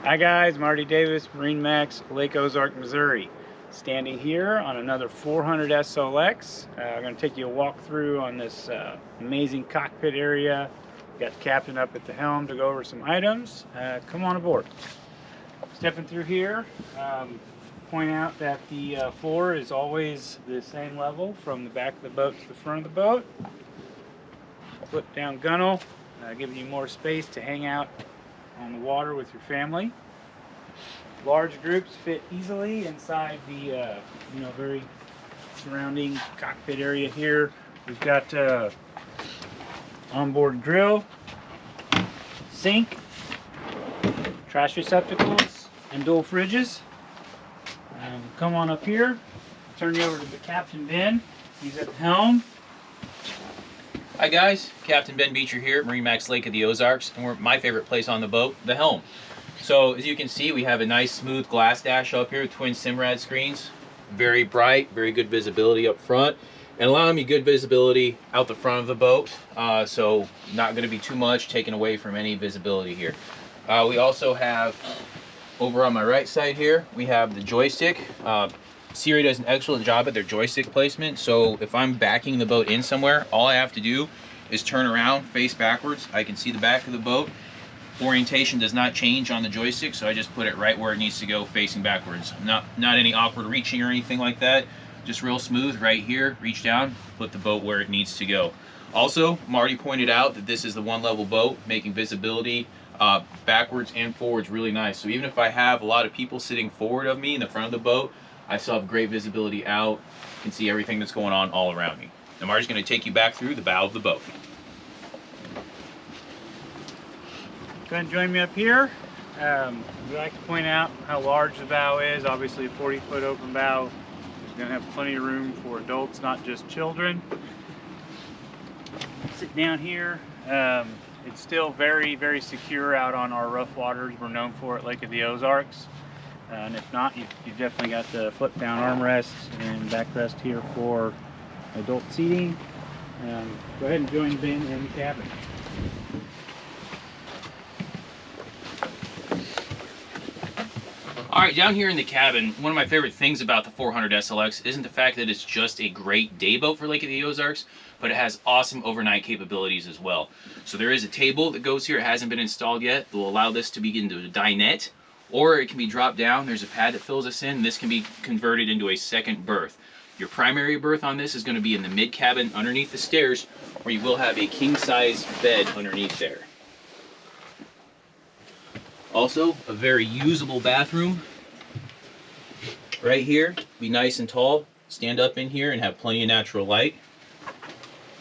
Hi guys, Marty Davis, MarineMax Lake Ozark, Missouri. Standing here on another 400 SLX. I'm going to take you a walk through on this amazing cockpit area. Got the captain up at the helm to go over some items. Come on aboard. Stepping through here, point out that the floor is always the same level from the back of the boat to the front of the boat. Flip down gunnel, giving you more space to hang out on the water with your family. Large groups fit easily inside the very surrounding cockpit area here. We've got onboard grill, sink, trash receptacles, and dual fridges. Come on up here. I'll turn you over to the Captain Ben. He's at the helm. Hi guys, Captain Ben Beecher here at MarineMax Lake of the Ozarks, and we're at my favorite place on the boat, the helm. So as you can see, we have a nice smooth glass dash up here with twin Simrad screens. Very bright, very good visibility up front, and allowing me good visibility out the front of the boat. So not going to be too much taken away from any visibility here. We also have, over on my right side here, we have the joystick. Sea Ray does an excellent job at their joystick placement, so if I'm backing the boat in somewhere, all I have to do is turn around, face backwards. I can see the back of the boat. Orientation does not change on the joystick, so I just put it right where it needs to go, facing backwards. Not any awkward reaching or anything like that. Just real smooth right here, reach down, put the boat where it needs to go. Also, Marty pointed out that this is the one level boat, making visibility backwards and forwards really nice. So even if I have a lot of people sitting forward of me in the front of the boat, I still have great visibility out. You can see everything that's going on all around me. Now Marty's going to take you back through the bow of the boat. Go ahead and join me up here. We like to point out how large the bow is. Obviously a 40-foot open bow. It's going to have plenty of room for adults, not just children. Sit down here. It's still very, very secure out on our rough waters we're known for at Lake of the Ozarks. And if not, you've definitely got the flip down armrests and backrest here for adult seating. Go ahead and join Ben in the cabin. All right, down here in the cabin, one of my favorite things about the 400 SLX isn't the fact that it's just a great day boat for Lake of the Ozarks, but it has awesome overnight capabilities as well. So there is a table that goes here. It hasn't been installed yet. That will allow this to be into a dinette, or it can be dropped down. There's a pad that fills this in. This can be converted into a second berth. Your primary berth on this is going to be in the mid cabin underneath the stairs, where you will have a king-size bed underneath there. Also, a very usable bathroom right here. Be nice and tall. Stand up in here and have plenty of natural light.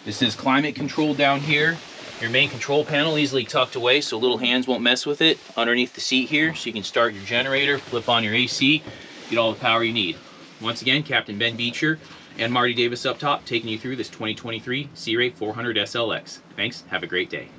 This is climate controlled down here. Your main control panel easily tucked away so little hands won't mess with it. Underneath the seat here, so you can start your generator, flip on your AC, get all the power you need. Once again, Captain Ben Beecher and Marty Davis up top, taking you through this 2023 Sea Ray 400 SLX. Thanks, have a great day.